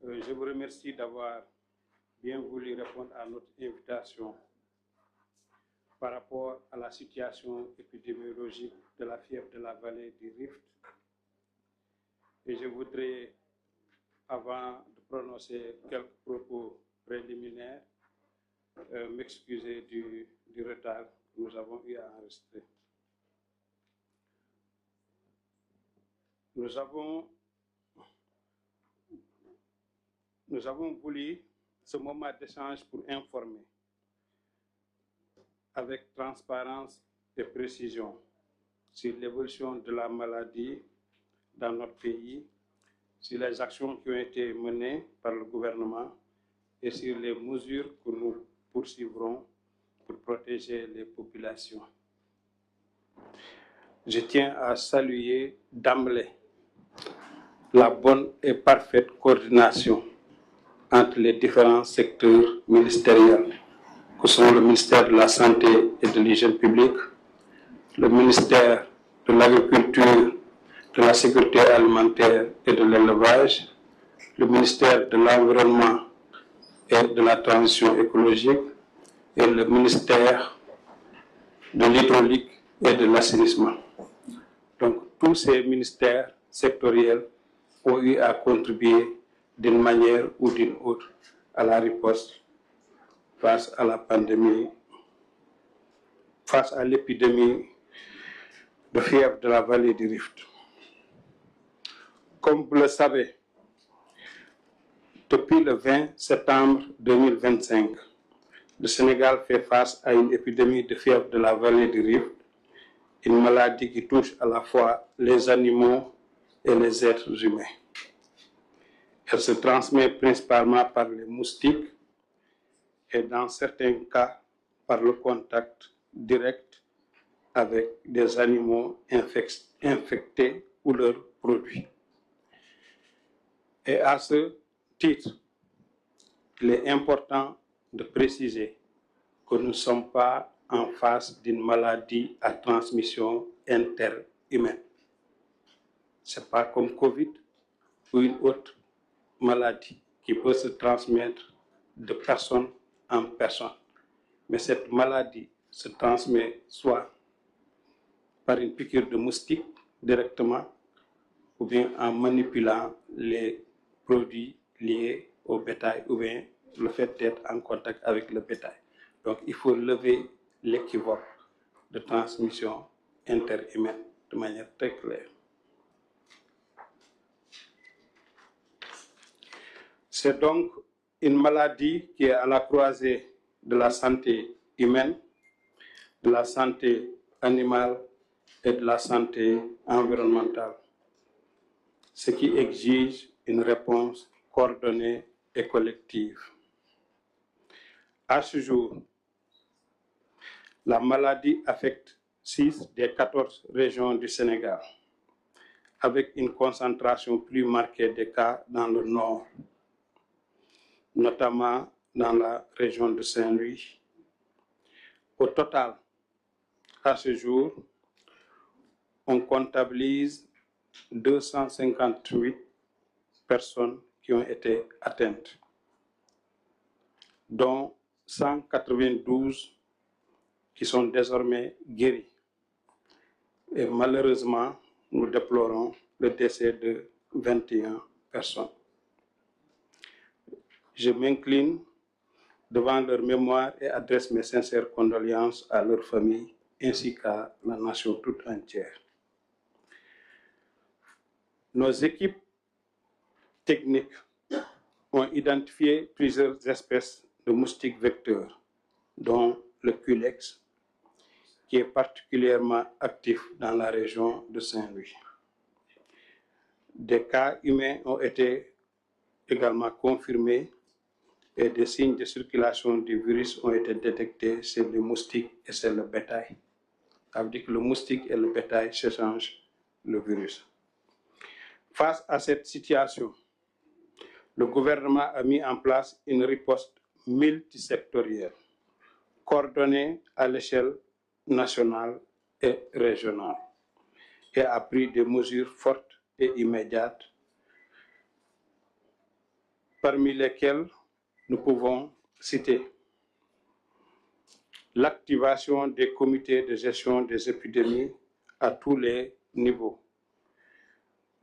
Je vous remercie d'avoir bien voulu répondre à notre invitation par rapport à la situation épidémiologique de la fièvre de la vallée du Rift. Et je voudrais, avant de prononcer quelques propos préliminaires, m'excuser du retard que nous avons eu à enregistrer. Nous avons voulu ce moment d'échange pour informer avec transparence et précision sur l'évolution de la maladie dans notre pays, sur les actions qui ont été menées par le gouvernement et sur les mesures que nous poursuivrons pour protéger les populations. Je tiens à saluer d'emblée la bonne et parfaite coordination entre les différents secteurs ministériels, que sont le ministère de la Santé et de l'Hygiène publique, le ministère de l'Agriculture, de la Sécurité alimentaire et de l'Élevage, le ministère de l'Environnement et de la Transition écologique et le ministère de l'Hydraulique et de l'Assainissement. Donc, tous ces ministères sectoriels ont eu à contribuer d'une manière ou d'une autre à la riposte face à la pandémie, face à l'épidémie de fièvre de la vallée du Rift. Comme vous le savez, depuis le 20 septembre 2025, le Sénégal fait face à une épidémie de fièvre de la vallée du Rift, une maladie qui touche à la fois les animaux et les êtres humains. Elle se transmet principalement par les moustiques et dans certains cas par le contact direct avec des animaux infectés ou leurs produits. Et à ce titre, il est important de préciser que nous ne sommes pas en face d'une maladie à transmission interhumaine. Ce n'est pas comme Covid ou une autre maladie qui peut se transmettre de personne en personne. Mais cette maladie se transmet soit par une piqûre de moustique directement ou bien en manipulant les produits liés au bétail ou bien le fait d'être en contact avec le bétail. Donc il faut lever l'équivoque de transmission interhumaine de manière très claire. C'est donc une maladie qui est à la croisée de la santé humaine, de la santé animale et de la santé environnementale, ce qui exige une réponse coordonnée et collective. À ce jour, la maladie affecte 6 des 14 régions du Sénégal, avec une concentration plus marquée des cas dans le nord, notamment dans la région de Saint-Louis. Au total, à ce jour, on comptabilise 258 personnes qui ont été atteintes, dont 192 qui sont désormais guéris. Et malheureusement, nous déplorons le décès de 21 personnes. Je m'incline devant leur mémoire et adresse mes sincères condoléances à leurs familles ainsi qu'à la nation toute entière. Nos équipes techniques ont identifié plusieurs espèces de moustiques vecteurs, dont le Culex, qui est particulièrement actif dans la région de Saint-Louis. Des cas humains ont été également confirmés et des signes de circulation du virus ont été détectés chez les moustiques et chez le bétail. Ça veut dire que le moustique et le bétail s'échangent le virus. Face à cette situation, le gouvernement a mis en place une riposte multisectorielle, coordonnée à l'échelle nationale et régionale, et a pris des mesures fortes et immédiates parmi lesquels nous pouvons citer l'activation des comités de gestion des épidémies à tous les niveaux,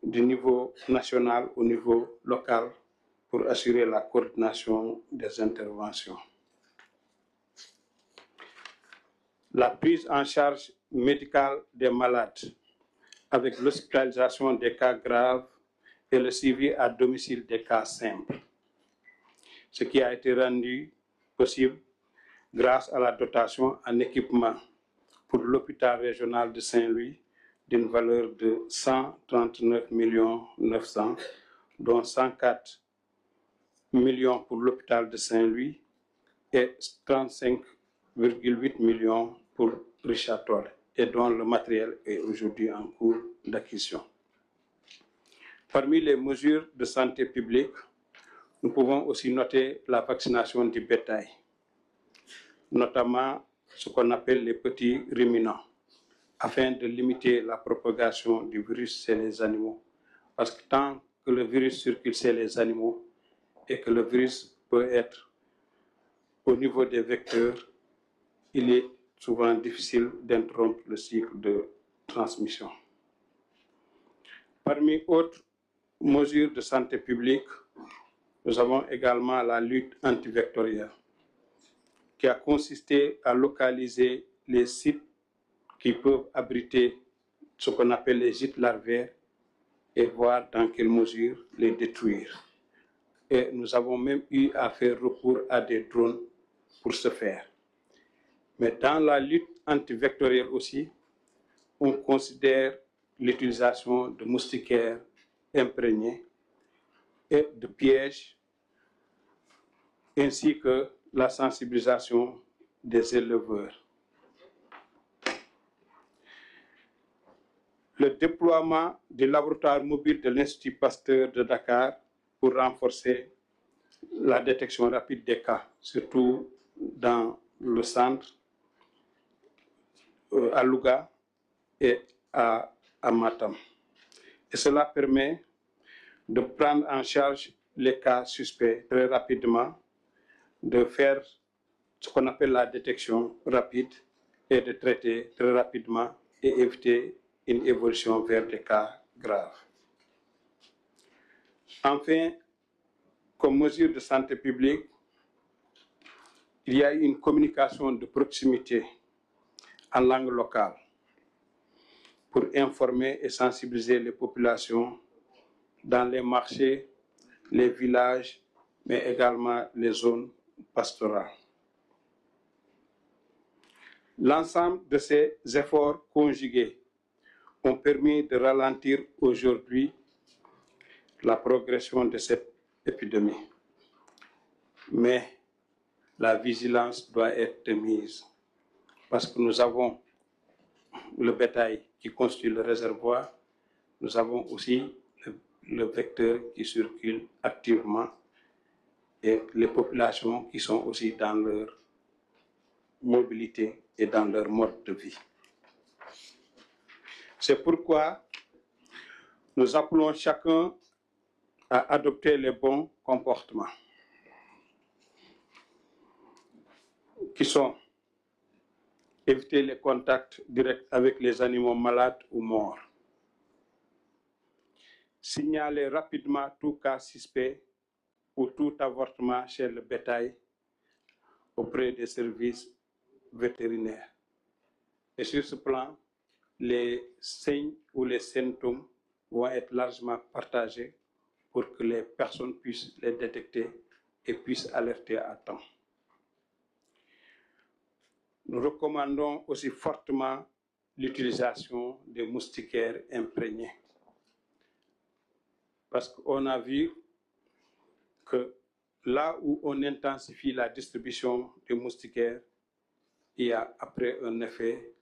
du niveau national au niveau local, pour assurer la coordination des interventions. La prise en charge médicale des malades, avec l'hospitalisation des cas graves et le suivi à domicile des cas simples, ce qui a été rendu possible grâce à la dotation en équipement pour l'hôpital régional de Saint-Louis d'une valeur de 139 900 000, dont 104 millions pour l'hôpital de Saint-Louis et 35,8 millions pour Richard Toll, et dont le matériel est aujourd'hui en cours d'acquisition. Parmi les mesures de santé publique, nous pouvons aussi noter la vaccination du bétail, notamment ce qu'on appelle les petits ruminants, afin de limiter la propagation du virus chez les animaux. Parce que tant que le virus circule chez les animaux et que le virus peut être au niveau des vecteurs, il est souvent difficile d'interrompre le cycle de transmission. Parmi autres mesures de santé publique, nous avons également la lutte antivectorielle, qui a consisté à localiser les sites qui peuvent abriter ce qu'on appelle les gîtes larvaires et voir dans quelle mesure les détruire. Et nous avons même eu à faire recours à des drones pour ce faire. Mais dans la lutte antivectorielle aussi, on considère l'utilisation de moustiquaires imprégnés et de pièges, ainsi que la sensibilisation des éleveurs. Le déploiement du laboratoire mobile de l'Institut Pasteur de Dakar pour renforcer la détection rapide des cas, surtout dans le centre, à Louga et à Matam. Et cela permet de prendre en charge les cas suspects très rapidement, de faire ce qu'on appelle la détection rapide et de traiter très rapidement et éviter une évolution vers des cas graves. Enfin, comme mesure de santé publique, il y a une communication de proximité en langue locale pour informer et sensibiliser les populations dans les marchés, les villages, mais également les zones pastorales. L'ensemble de ces efforts conjugués ont permis de ralentir aujourd'hui la progression de cette épidémie. Mais la vigilance doit être mise parce que nous avons le bétail qui constitue le réservoir, nous avons aussi le vecteur qui circule activement et les populations qui sont aussi dans leur mobilité et dans leur mode de vie. C'est pourquoi nous appelons chacun à adopter les bons comportements qui sont éviter les contacts directs avec les animaux malades ou morts, signaler rapidement tout cas suspect ou tout avortement chez le bétail auprès des services vétérinaires. Et sur ce plan, les signes ou les symptômes vont être largement partagés pour que les personnes puissent les détecter et puissent alerter à temps. Nous recommandons aussi fortement l'utilisation des moustiquaires imprégnés. Parce qu'on a vu que là où on intensifie la distribution des moustiquaires, il y a après un effet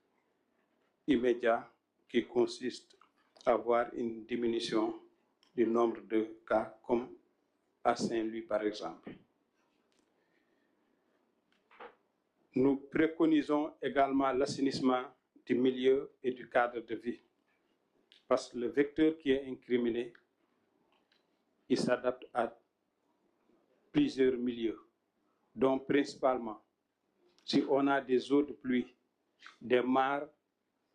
immédiat qui consiste à avoir une diminution du nombre de cas, comme à Saint-Louis par exemple. Nous préconisons également l'assainissement du milieu et du cadre de vie, parce que le vecteur qui est incriminé, il s'adapte à plusieurs milieux, dont principalement, si on a des eaux de pluie, des mares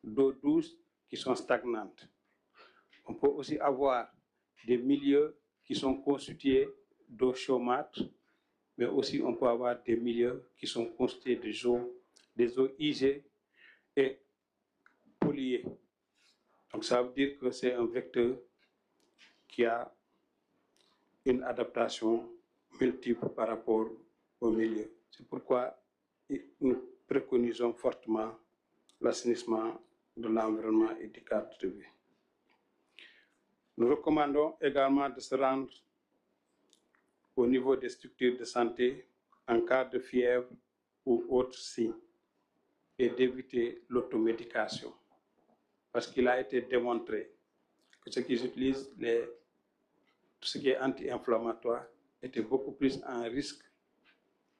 d'eau douce qui sont stagnantes. On peut aussi avoir des milieux qui sont constitués d'eau chaudière, mais aussi on peut avoir des milieux qui sont constitués des eaux usées et polluées. Donc ça veut dire que c'est un vecteur qui a une adaptation multiple par rapport au milieu. C'est pourquoi nous préconisons fortement l'assainissement de l'environnement et du cadre de vie. Nous recommandons également de se rendre au niveau des structures de santé en cas de fièvre ou autres signes et d'éviter l'automédication. Parce qu'il a été démontré que ceux qui utilisent tout ce qui est anti-inflammatoire étaient beaucoup plus en risque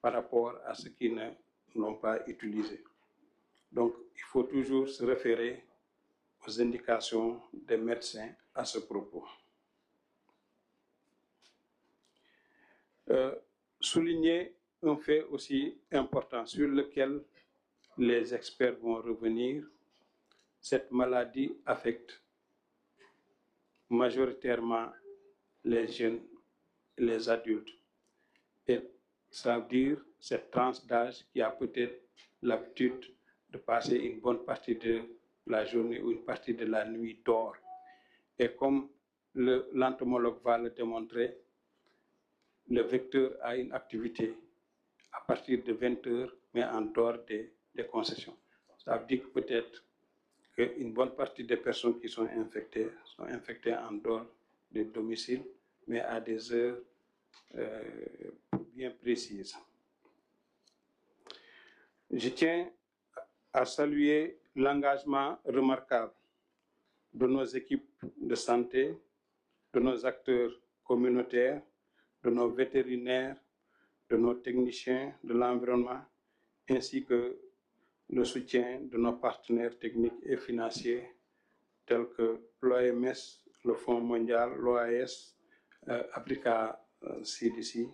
par rapport à ceux qui ne l'ont pas utilisé. Donc, il faut toujours se référer aux indications des médecins à ce propos. Souligner un fait aussi important sur lequel les experts vont revenir. Cette maladie affecte majoritairement les jeunes et les adultes. Et ça veut dire cette tranche d'âge qui a peut-être l'habitude de passer une bonne partie de la journée ou une partie de la nuit dehors. Et comme l'entomologue va le démontrer, le vecteur a une activité à partir de 20 heures, mais en dehors des concessions. Ça veut dire que peut-être qu'une bonne partie des personnes qui sont infectées en dehors du domicile, mais à des heures bien précises. Je tiens à saluer l'engagement remarquable de nos équipes de santé, de nos acteurs communautaires, de nos vétérinaires, de nos techniciens de l'environnement, ainsi que le soutien de nos partenaires techniques et financiers tels que l'OMS, le Fonds mondial, l'OAS, Africa CDC,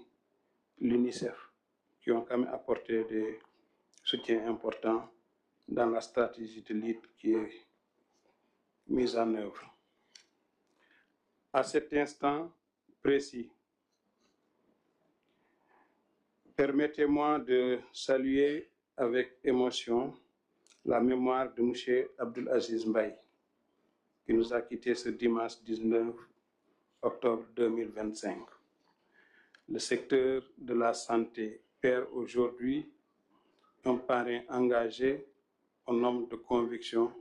l'UNICEF, qui ont quand même apporté des soutiens importants dans la stratégie de lutte qui est mise en œuvre. À cet instant précis, permettez-moi de saluer avec émotion la mémoire de M. Abdulaziz Mbaye, qui nous a quittés ce dimanche 19 octobre 2025. Le secteur de la santé perd aujourd'hui un parrain engagé, un homme de conviction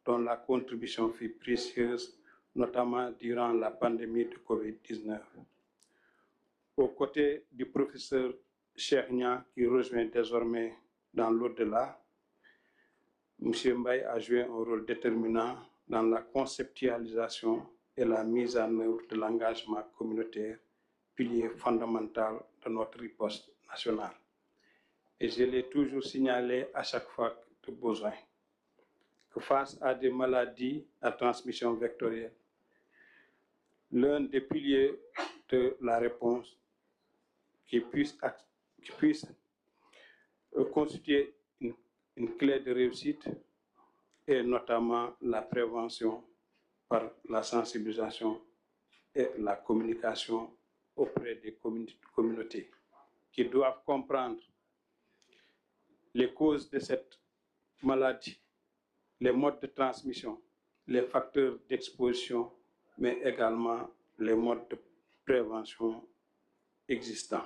dont la contribution fut précieuse, notamment durant la pandémie de Covid-19. Aux côtés du professeur Cheikh Nia, qui rejoint désormais dans l'au-delà, M. Mbaye a joué un rôle déterminant dans la conceptualisation et la mise en œuvre de l'engagement communautaire, pilier fondamental de notre riposte nationale. Et je l'ai toujours signalé à chaque fois de besoin, que face à des maladies à transmission vectorielle, l'un des piliers de la réponse qui puisse constituer une clé de réussite est notamment la prévention par la sensibilisation et la communication auprès des communautés qui doivent comprendre les causes de cette maladie, les modes de transmission, les facteurs d'exposition, mais également les modes de prévention existants.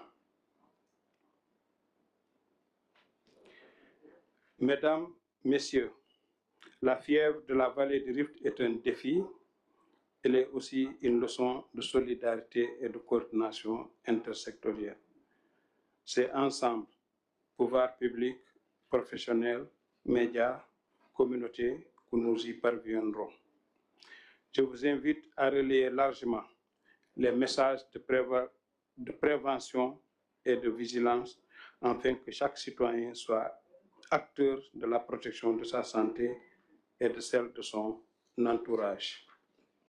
Mesdames, Messieurs, la fièvre de la vallée du Rift est un défi. Elle est aussi une leçon de solidarité et de coordination intersectorielle. C'est ensemble, pouvoir public, professionnels, médias, communautés, que nous y parviendrons. Je vous invite à relayer largement les messages de prévention et de vigilance afin que chaque citoyen soit acteur de la protection de sa santé et de celle de son entourage.